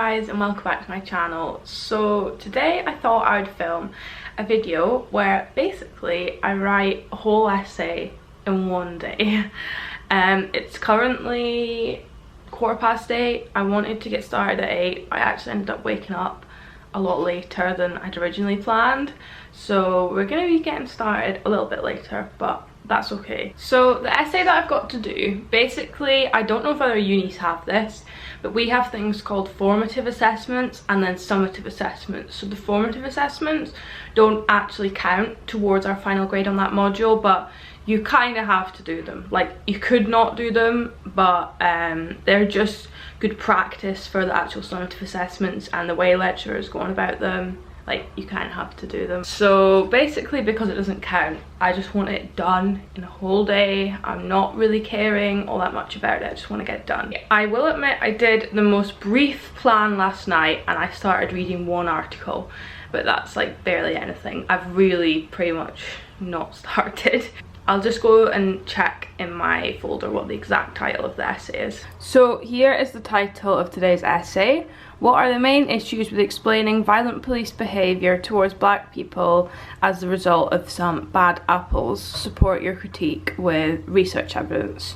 guys, and welcome back to my channel. So today I thought I would film a video where basically I write a whole essay in one day. It's currently 8:15. I wanted to get started at 8. I actually ended up waking up a lot later than I'd originally planned, so we're going to be getting started a little bit later, but that's okay. So the essay that I've got to do, basically, I don't know if other unis have this, but we have things called formative assessments and then summative assessments. So the formative assessments don't actually count towards our final grade on that module, but you kind of have to do them. Like, you could not do them, but they're just good practice for the actual summative assessments and the way lecturers go on about them. Like, you kind of have to do them. So basically, because it doesn't count, I just want it done in a whole day. I'm not really caring all that much about it. I just want to get it done. I will admit I did the most brief plan last night and I started reading one article, but that's like barely anything. I've really pretty much not started. I'll just go and check in my folder what the exact title of the essay is. So here is the title of today's essay. What are the main issues with explaining violent police behaviour towards black people as the result of some bad apples? Support your critique with research evidence.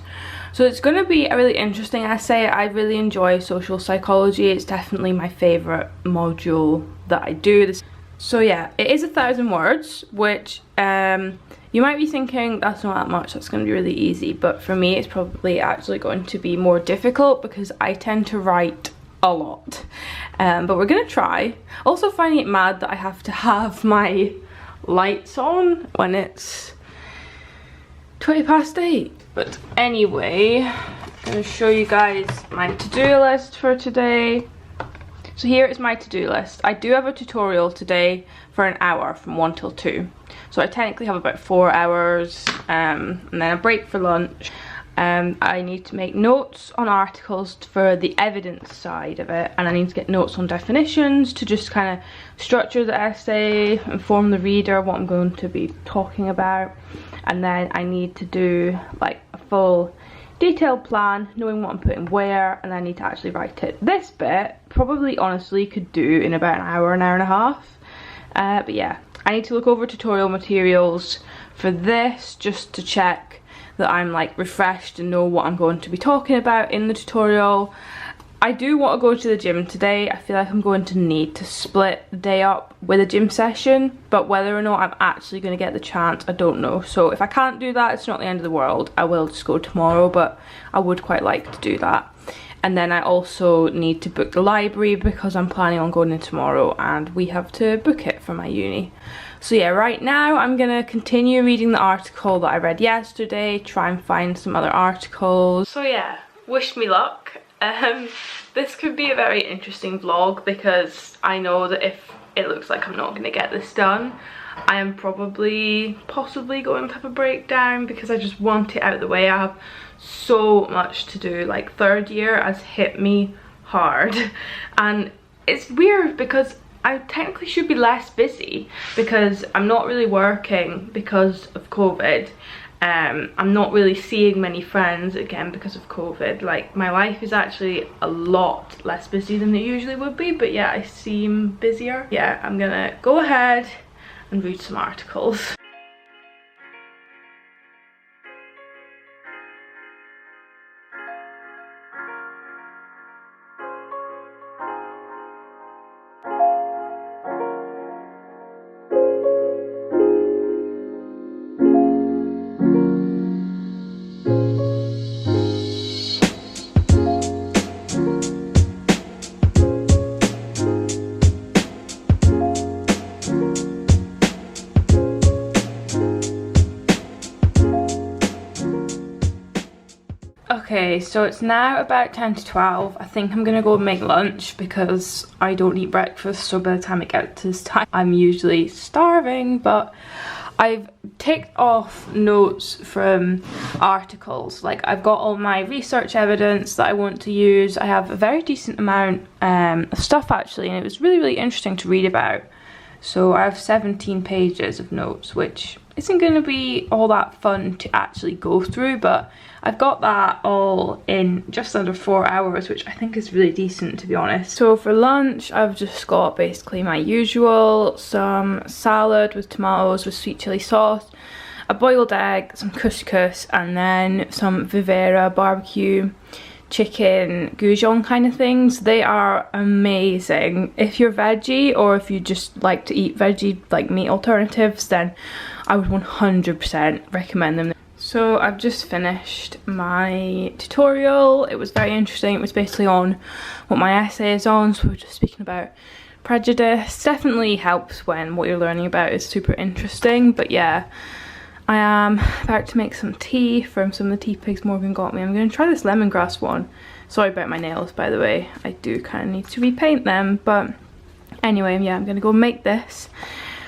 So it's going to be a really interesting essay. I really enjoy social psychology. It's definitely my favourite module that I do. So yeah, it is 1,000 words, which you might be thinking that's not that much, that's going to be really easy, but for me it's probably actually going to be more difficult because I tend to write a lot. But we're going to try. Also finding it mad that I have to have my lights on when it's 8:20. But anyway, I'm going to show you guys my to-do list for today. So here is my to-do list. I do have a tutorial today for an hour from 1 till 2. So I technically have about 4 hours and then a break for lunch. I need to make notes on articles for the evidence side of it, and I need to get notes on definitions to just kind of structure the essay, inform the reader what I'm going to be talking about, and then I need to do like a full detailed plan, knowing what I'm putting where, and I need to actually write it. This bit probably honestly could do in about an hour and a half, but yeah, I need to look over tutorial materials for this just to check that I'm like refreshed and know what I'm going to be talking about in the tutorial. I do want to go to the gym today. I feel like I'm going to need to split the day up with a gym session, but whether or not I'm actually going to get the chance, I don't know. So if I can't do that, it's not the end of the world. I will just go tomorrow, but I would quite like to do that. And then I also need to book the library because I'm planning on going in tomorrow and we have to book it for my uni. So yeah, right now I'm gonna continue reading the article that I read yesterday, try and find some other articles. So yeah, wish me luck. This could be a very interesting vlog because I know that if it looks like I'm not gonna get this done, I am possibly going to have a breakdown because I just want it out of the way. I have so much to do. Like, third year has hit me hard and it's weird because I technically should be less busy because I'm not really working because of COVID. I'm not really seeing many friends again because of COVID. Like, my life is actually a lot less busy than it usually would be, but yeah, I seem busier. Yeah, I'm gonna go ahead and read some articles. Okay, so it's now about 10 to 12. I think I'm gonna go make lunch because I don't eat breakfast, so by the time I get to this time I'm usually starving. But I've ticked off notes from articles. Like, I've got all my research evidence that I want to use. I have a very decent amount of stuff actually, and it was really interesting to read about. So I have 17 pages of notes, which isn't going to be all that fun to actually go through, but I've got that all in just under 4 hours, which I think is really decent, to be honest. So for lunch, I've just got basically my usual, some salad with tomatoes with sweet chili sauce, a boiled egg, some couscous, and then some Vivera barbecue chicken goujons kind of things. They are amazing. If you're veggie or if you just like to eat veggie like meat alternatives, then I would 100% recommend them. So I've just finished my tutorial. It was very interesting. It was basically on what my essay is on, so we're just speaking about prejudice. Definitely helps when what you're learning about is super interesting, but yeah. I am about to make some tea from some of the tea pigs Morgan got me. I'm going to try this lemongrass one. Sorry about my nails, by the way. I do kind of need to repaint them, but anyway, yeah, I'm going to go make this.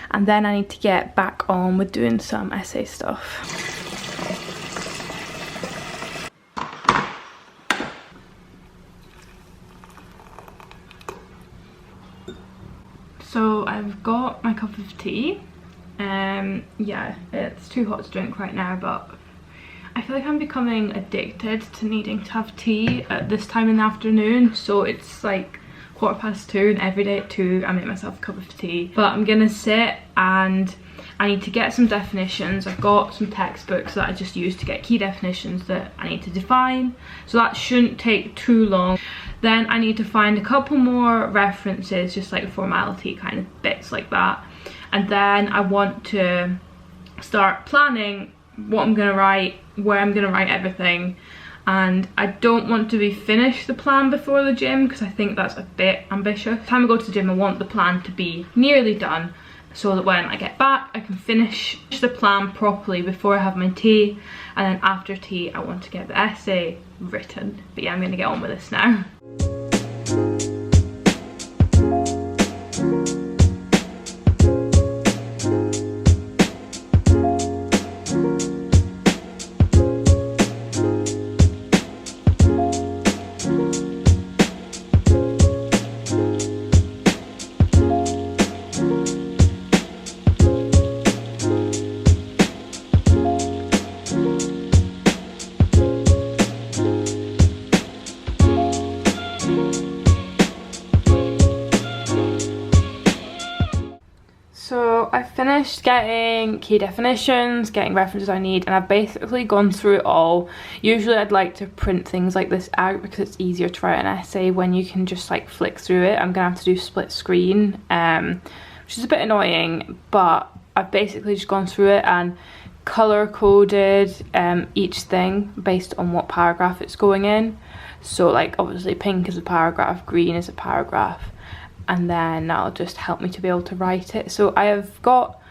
And then I need to get back on with doing some essay stuff. So I've got my cup of tea. Yeah, it's too hot to drink right now, but I feel like I'm becoming addicted to needing to have tea at this time in the afternoon. So it's like 2:15, and every day at 2 I make myself a cup of tea. But I'm gonna sit and I need to get some definitions. I've got some textbooks that I just use to get key definitions that I need to define, so that shouldn't take too long. Then I need to find a couple more references, just like formality kind of bits like that. And then I want to start planning what I'm gonna write, where I'm gonna write everything. And I don't want to be finished the plan before the gym, because I think that's a bit ambitious. By the time I go to the gym, I want the plan to be nearly done, so that when I get back I can finish the plan properly before I have my tea, and then after tea I want to get the essay written. But yeah, I'm gonna get on with this now. So I finished getting key definitions, getting references I need, and I've basically gone through it all. Usually I'd like to print things like this out because it's easier to write an essay when you can just like flick through it. I'm gonna have to do split screen, which is a bit annoying, but I've basically just gone through it and color coded each thing based on what paragraph it's going in. So like obviously pink is a paragraph, green is a paragraph, and then that'll just help me to be able to write it. So I have got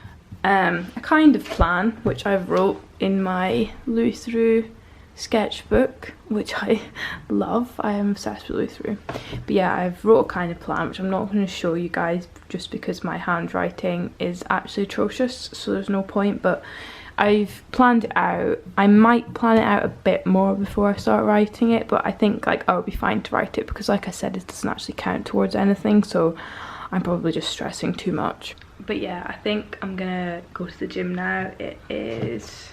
a kind of plan which I've wrote in my Louis Theroux sketchbook, which I love. I am obsessed with Louis Theroux. But yeah, I've wrote a kind of plan which I'm not going to show you guys just because my handwriting is actually atrocious, so there's no point, but I've planned it out. I might plan it out a bit more before I start writing it, but I think like I'll be fine to write it because like I said, it doesn't actually count towards anything, so I'm probably just stressing too much. But yeah, I think I'm gonna go to the gym now. It is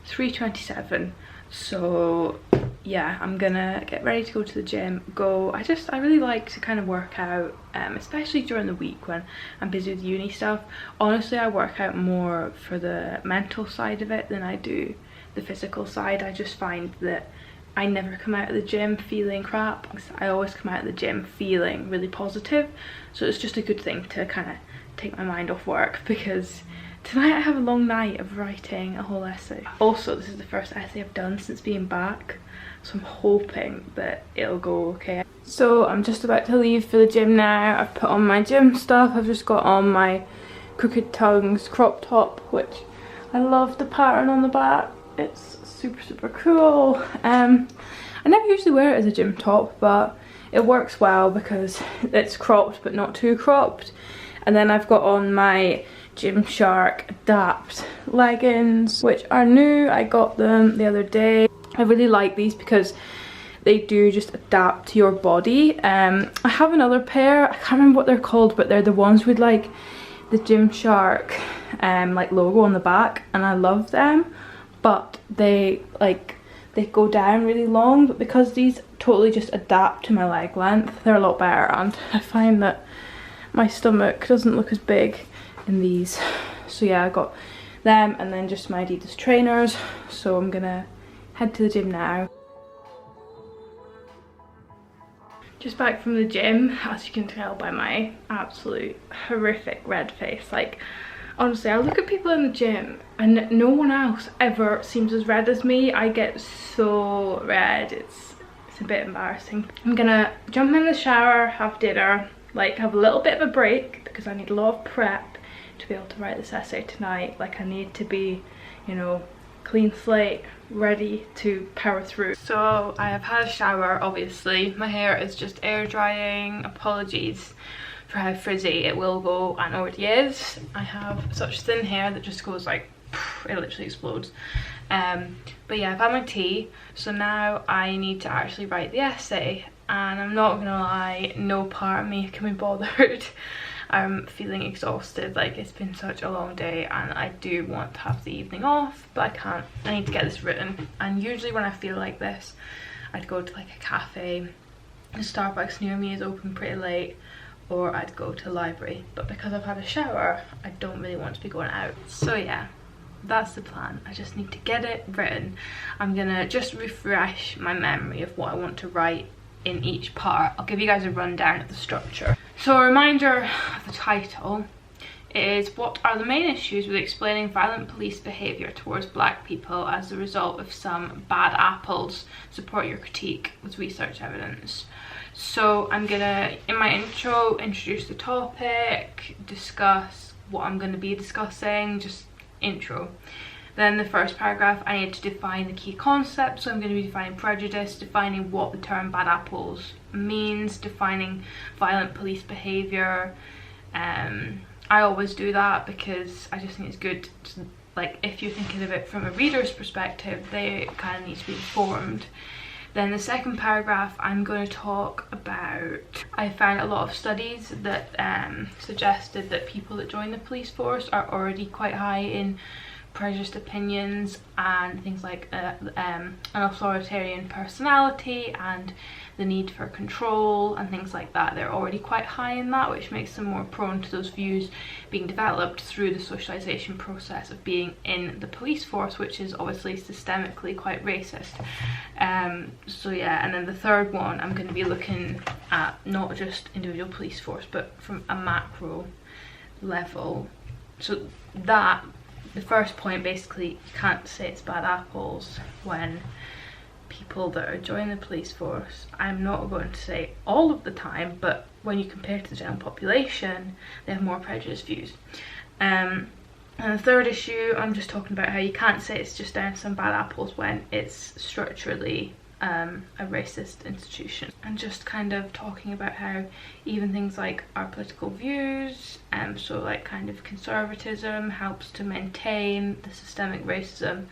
3:27, so yeah, I'm gonna get ready to go to the gym. I really like to kind of work out, especially during the week when I'm busy with uni stuff. Honestly, I work out more for the mental side of it than I do the physical side. I just find that I never come out of the gym feeling crap. I always come out of the gym feeling really positive, so it's just a good thing to kind of take my mind off work, because tonight I have a long night of writing a whole essay. Also, this is the first essay I've done since being back, so I'm hoping that it'll go okay. So I'm just about to leave for the gym now. I've put on my gym stuff. I've just got on my Crooked Tongues crop top, which I love the pattern on the back. It's super cool. I never usually wear it as a gym top, but it works well because it's cropped but not too cropped. And then I've got on my Gymshark Adapt leggings, which are new. I got them the other day. I really like these because they do just adapt to your body. I have another pair, I can't remember what they're called, but they're the ones with like the Gymshark like logo on the back, and I love them, but they go down really long. But because these totally just adapt to my leg length, they're a lot better, and I find that my stomach doesn't look as big in these. So yeah, I got them, and then just my Adidas trainers. So I'm gonna head to the gym now. Just back from the gym, as you can tell by my absolute horrific red face. Like, honestly, I look at people in the gym and no one else ever seems as red as me. I get so red, it's a bit embarrassing. I'm gonna jump in the shower, have dinner, like have a little bit of a break because I need a lot of prep to be able to write this essay tonight. Like, I need to be, you know, clean slate, ready to power through. So I have had a shower, obviously. My hair is just air drying. Apologies for how frizzy it will go and already is. I have such thin hair that just goes like, it literally explodes. But yeah, I've had my tea, so now I need to actually write the essay, and I'm not gonna lie, no part of me can be bothered. I'm feeling exhausted, like it's been such a long day, and I do want to have the evening off, but I can't. I need to get this written. And usually when I feel like this, I'd go to like a cafe. The Starbucks near me is open pretty late, or I'd go to a library, but because I've had a shower, I don't really want to be going out. So yeah, that's the plan. I just need to get it written. I'm gonna just refresh my memory of what I want to write in each part. I'll give you guys a rundown of the structure. So a reminder of the title is, what are the main issues with explaining violent police behaviour towards black people as a result of some bad apples? Support your critique with research evidence. So I'm gonna, in my intro, introduce the topic, discuss what I'm gonna be discussing, just intro. Then the first paragraph, I need to define the key concepts. So I'm going to be defining prejudice, defining what the term bad apples means, defining violent police behaviour. I always do that because I just think it's good to, like, if you're thinking of it from a reader's perspective, they kind of need to be informed. Then the second paragraph, I'm going to talk about, I found a lot of studies that suggested that people that join the police force are already quite high in prejudiced opinions and things like an authoritarian personality and the need for control and things like that. They're already quite high in that, which makes them more prone to those views being developed through the socialization process of being in the police force, which is obviously systemically quite racist. So yeah, and then the third one, I'm going to be looking at not just individual police force but from a macro level. So that, the first point, basically, you can't say it's bad apples when people that are joining the police force, I'm not going to say all of the time, but when you compare to the general population, they have more prejudiced views. And the third issue, I'm just talking about how you can't say it's just down to some bad apples when it's structurally a racist institution, and just kind of talking about how even things like our political views, so like kind of conservatism, helps to maintain the systemic racism,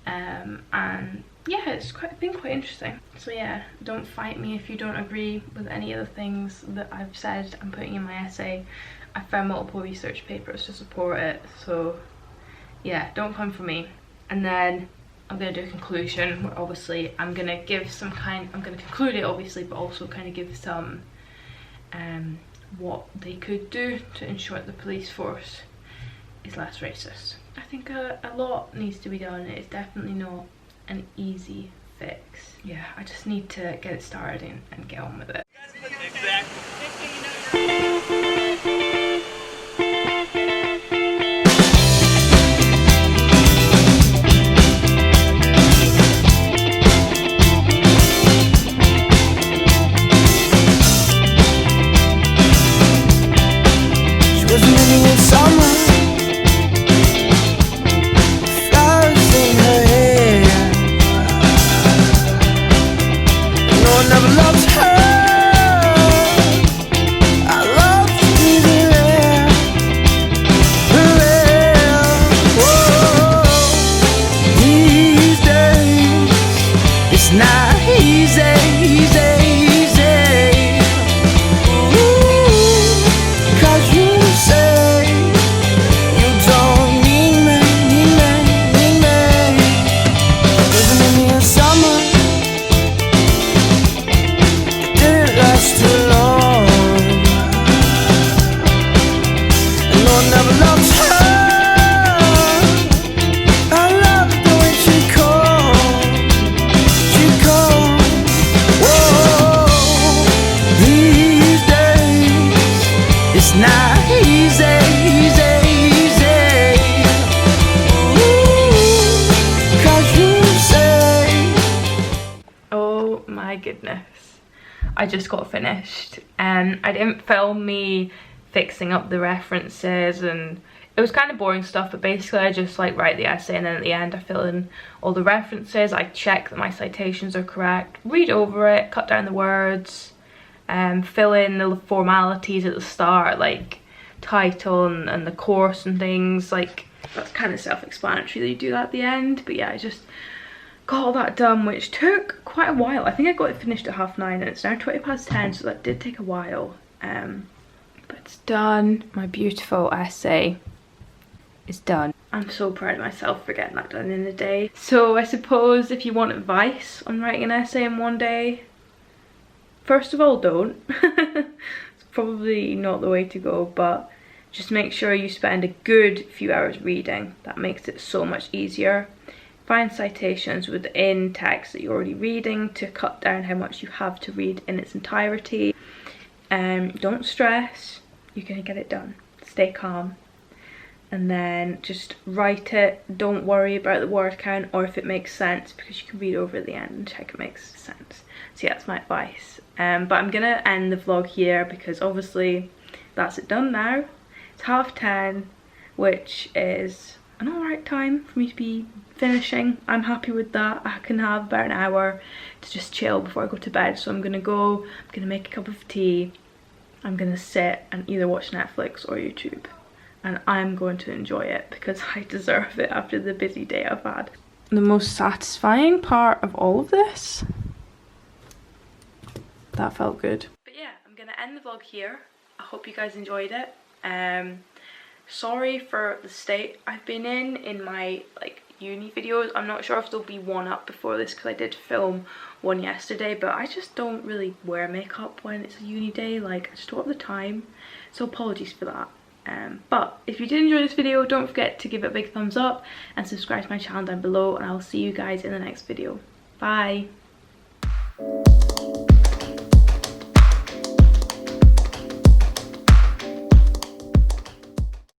and yeah, it's been quite interesting. So yeah, don't fight me if you don't agree with any of the things that I've said I'm putting in my essay. I found multiple research papers to support it, so yeah, don't come for me. And then I'm going to do a conclusion where obviously I'm going to give some kind, I'm going to conclude it obviously, but also kind of give some what they could do to ensure that the police force is less racist. I think a lot needs to be done. It's definitely not an easy fix. Yeah, I just need to get it started and get on with it. Never loved her. It's not easy, easy, easy. Ooh, 'cause you say. Oh my goodness. I just got finished and I didn't film me fixing up the references, and it was kind of boring stuff, but basically I just like write the essay and then at the end I fill in all the references. I check that my citations are correct, read over it, cut down the words, fill in the formalities at the start, like title and the course and things. Like that's kind of self-explanatory that you do that at the end, but yeah, I just got all that done, which took quite a while. I think I got it finished at 9:30 and it's now 10:20, so that did take a while. But it's done. My beautiful essay is done. I'm so proud of myself for getting that done in a day. So I suppose if you want advice on writing an essay in one day, first of all, don't. It's probably not the way to go, but just make sure you spend a good few hours reading. That makes it so much easier. Find citations within text that you're already reading to cut down how much you have to read in its entirety. Don't stress, you're gonna get it done. Stay calm. And then just write it. Don't worry about the word count or if it makes sense, because you can read over at the end and check it makes sense. So yeah, that's my advice. But I'm gonna end the vlog here because obviously that's it done now. It's 10:30, which is an alright time for me to be finishing. I'm happy with that. I can have about an hour to just chill before I go to bed. So I'm gonna go, I'm gonna make a cup of tea, I'm gonna sit and either watch Netflix or YouTube. And I'm going to enjoy it because I deserve it after the busy day I've had. The most satisfying part of all of this, that felt good. But yeah, I'm gonna end the vlog here. I hope you guys enjoyed it. Sorry for the state I've been in my like uni videos. I'm not sure if there'll be one up before this because I did film one yesterday, but I just don't really wear makeup when it's a uni day. Like I just don't have the time, so apologies for that. But if you did enjoy this video, don't forget to give it a big thumbs up and subscribe to my channel down below, and I'll see you guys in the next video. Bye.